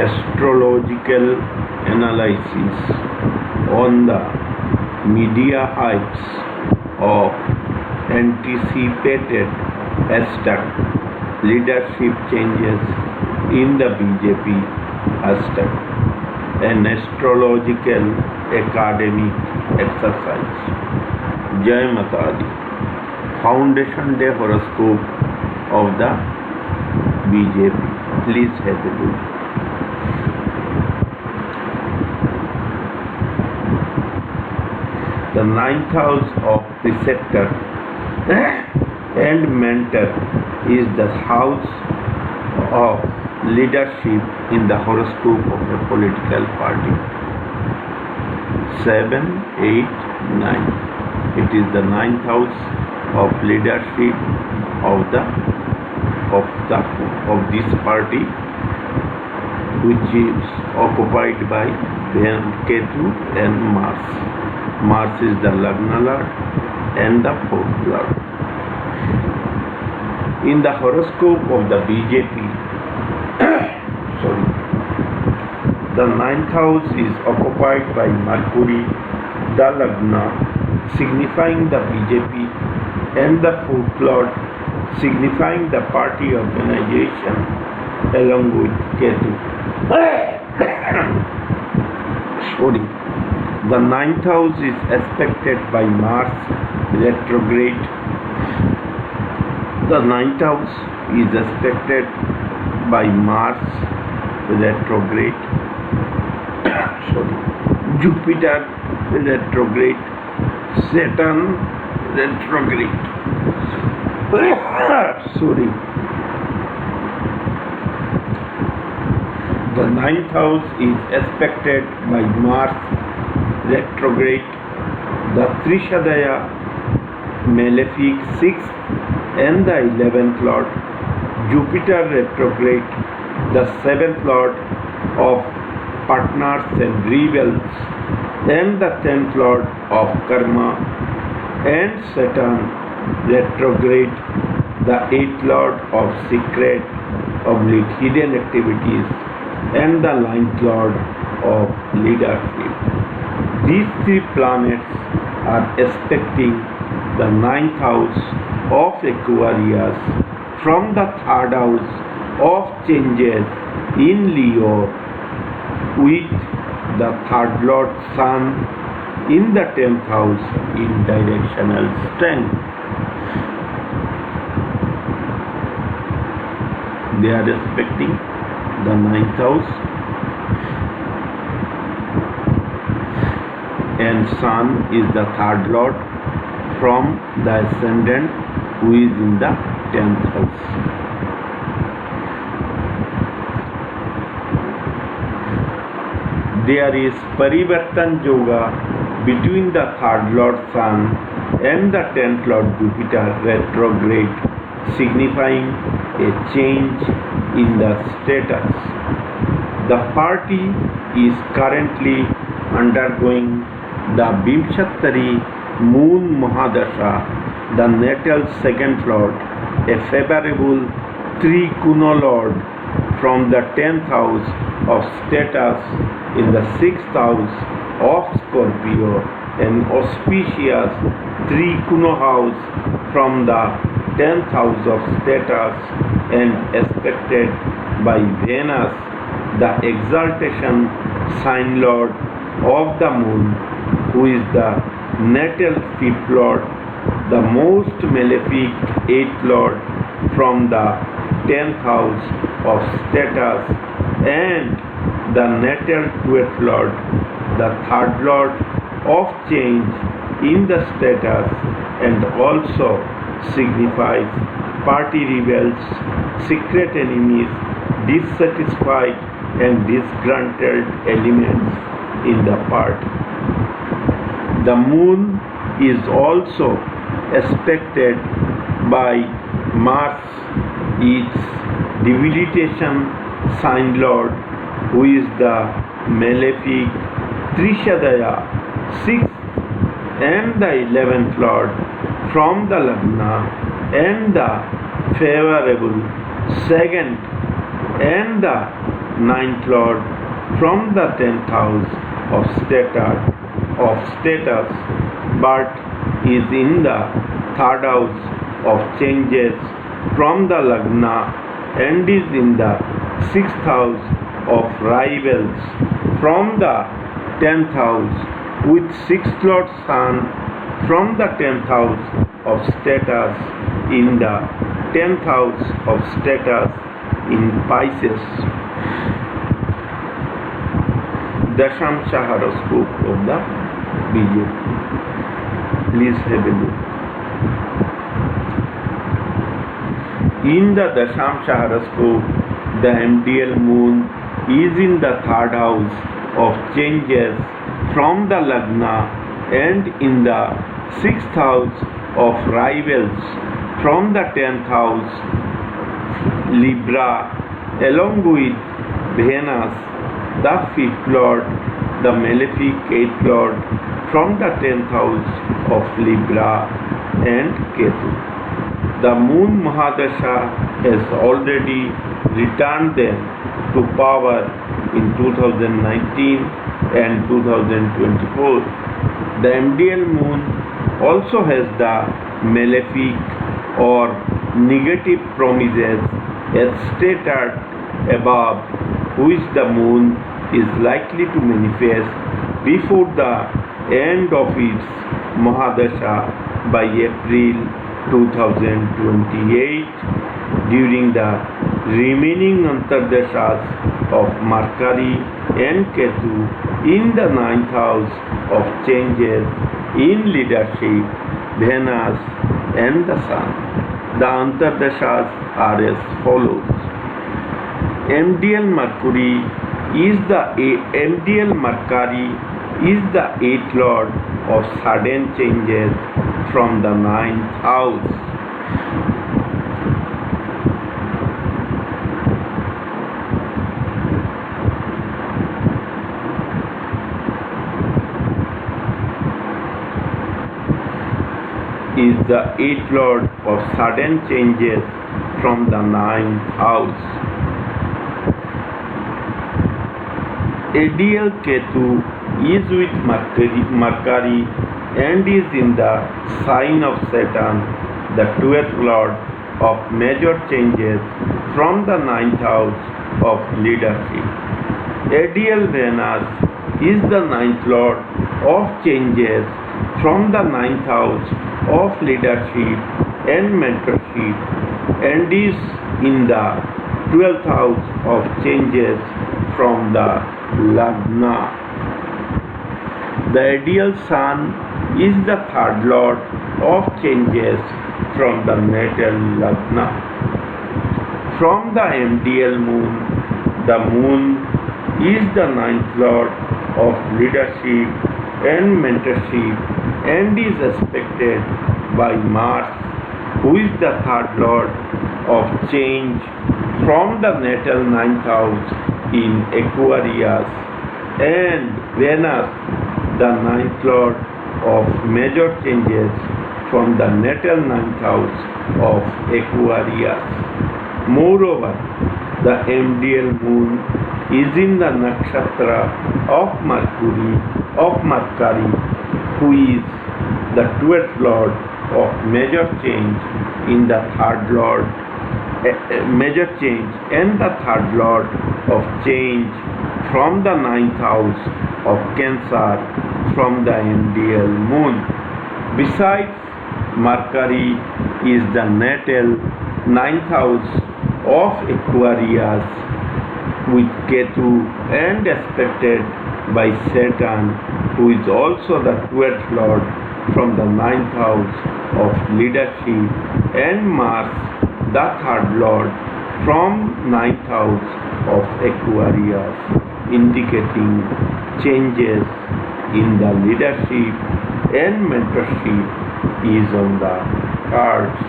astrological analysis on the media hypes of anticipated hashtag leadership changes in the BJP hashtag an astrological academic exercise. Jai Mata Di. Foundation Day horoscope of the BJP. Please have a look. The ninth house of preceptor and mentor is the house of leadership in the horoscope of a political party. 7, 8, 9. It is the ninth house of leadership of this party, which is occupied by Ketu and Mars. Mars is the Lagna Lord and the fourth Lord. In the horoscope of the BJP, the ninth house is occupied by Mercury, the Lagna, signifying the BJP, and the fourth Lord, signifying the party organization, along with Ketu. The ninth house is aspected by Mars retrograde. The ninth house is aspected by Mars retrograde. Jupiter retrograde. Saturn retrograde. The ninth house is aspected by Mars retrograde, the Trishadaya, malefic 6th and the 11th Lord, Jupiter retrograde, the 7th Lord of partners and rebels, and the 10th Lord of karma, and Saturn retrograde, the 8th Lord of secret / hidden activities, and the 9th Lord of leadership. These three planets are aspecting the ninth house of Aquarius from the third house of changes in Leo, with the third Lord Sun in the 10th house in directional strength. They are aspecting the ninth house, and Sun is the third Lord from the ascendant, who is in the 10th house. There is Parivartan Yoga between the third Lord Sun and the 10th Lord Jupiter retrograde, signifying a change in the status. The party is currently undergoing the Vimshattari Moon Mahadasha, the natal second Lord, a favorable Trikuna Lord from the 10th house of status in the 6th house of Scorpio, an auspicious Trikuna house from the 10th house of status, and aspected by Venus, the exaltation sign Lord of the Moon, who is the natal 5th Lord, the most malefic 8th Lord from the 10th house of status, and the natal 12th Lord, the 3rd Lord of change in the status, and also signifies party rebels, secret enemies, dissatisfied and disgruntled elements in the party. The moon is also aspected by Mars, its debilitation sign Lord, who is the malefic Trishadaya 6th and the 11th Lord from the Lagna, and the favorable 2nd and the ninth lord from the 10th house of status, but is in the third house of changes from the Lagna and is in the sixth house of rivals from the 10th house, with sixth lord sun from the 10th house of status in the 10th house of status in Pisces. Dashamsha horoscope of the BJP. Please have a look. In the Dashamsha horoscope, the MDL moon is in the third house of changes from the Lagna and in the sixth house of rivals from the 10th house Libra, along with Venus, the fifth lord, the malefic eighth lord from the 10th house of Libra, and Ketu. The moon Mahadasha has already returned them to power in 2019 and 2024. The MDL moon also has the malefic or negative promises as stated above, which the moon is likely to manifest before the end of its Mahadasha by April 2028. During the remaining Antardashas of Mercury and Ketu in the ninth house of changes in leadership, Venus and the Sun. The Antardashas are as follows. MDL Mercury is the eighth lord of sudden changes from the ninth house. Is the eighth lord of sudden changes from the ninth house. ADL Ketu is with Mercury and is in the sign of Saturn, the 12th lord of major changes from the ninth house of leadership. ADL Venus is the ninth lord of changes from the ninth house of leadership and mentorship and is in the 12th house of changes from the Lagna. The ideal sun is the third lord of changes from the natal Lagna. From the MDL moon, the moon is the ninth lord of leadership and mentorship and is aspected by Mars, who is the third lord of change from the natal ninth house in Aquarius, and Venus, the ninth lord of major changes from the natal ninth house of Aquarius. Moreover, the MDL moon is in the nakshatra of Mercury, who is the 12th lord of major change in the third lord, major change and the third lord of change from the ninth house of Cancer from the MDL moon. Besides, Mercury is the natal ninth house of Aquarius with Ketu and aspected by Saturn, who is also the 12th lord from the ninth house of leadership, and Mars, the third lord from ninth house of Aquarius, indicating changes in the leadership and mentorship is on the cards.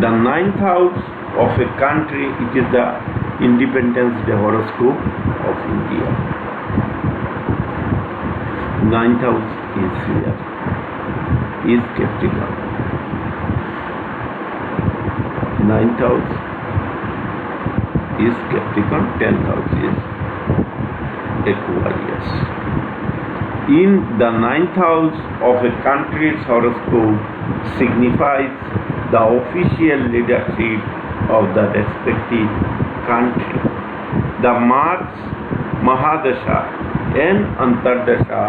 The ninth house of a country, it is the Independence Day horoscope of India. Ninth house is here. is Capricorn. 9th house is Capricorn, 10th house is Aquarius. In the 9th house of a country's horoscope signifies the official leadership of the respective country. The Mars Mahadasha and Antardasha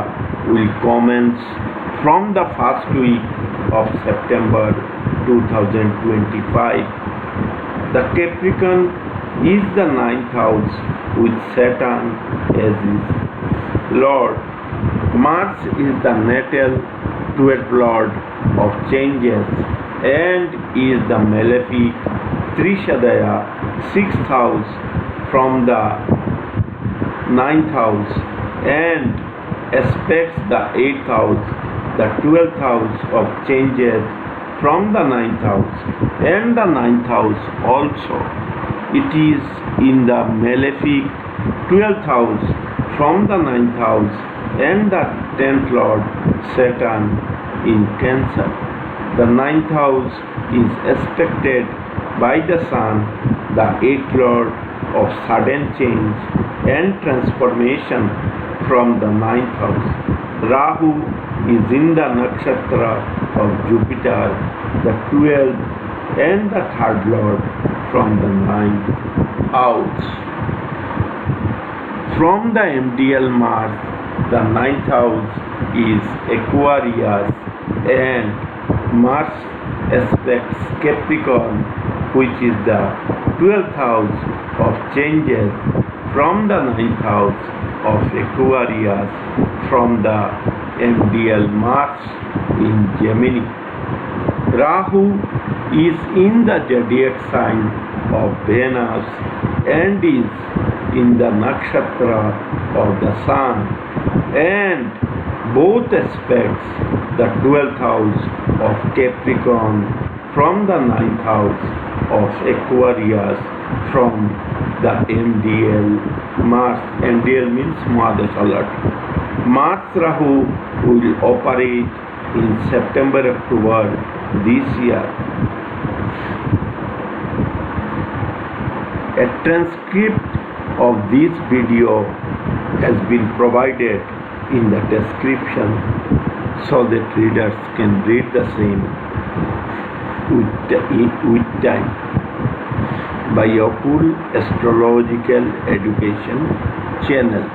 will commence from the first week of September 2025. The Capricorn is the 9th house with Saturn as its Lord. Mars is the natal 12th Lord of changes and is the malefic Trishadaya 6th house from the 9th house and aspects the 8th house, the 12th house of changes from the 9th house and the 9th house also. It is in the malefic 12th house from the 9th house and the 10th Lord Saturn in Cancer. The 9th house is aspected by the Sun, the 8th Lord of sudden change and transformation from the 9th house. Rahu is in the nakshatra of Jupiter, the 12th and the 3rd Lord from the 9th house. From the MDL Mars, the 9th house is Aquarius and Mars aspects Capricorn, which is the 12th house of changes from the 9th house of Aquarius from the MDL Mars in Gemini. Rahu is in the zodiac sign of Venus and is in the nakshatra of the Sun, and both aspects the 12th house of Capricorn from the 9th house of Aquarius from the MDL Mars. MDL means Mahadasha Lord. Mars Rahu will operate in September-October this year. A transcript of this video has been provided in the description so that readers can read the same with time. By Akool Astrological Education Channel.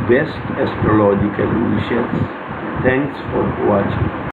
Best astrological wishes. Thanks for watching.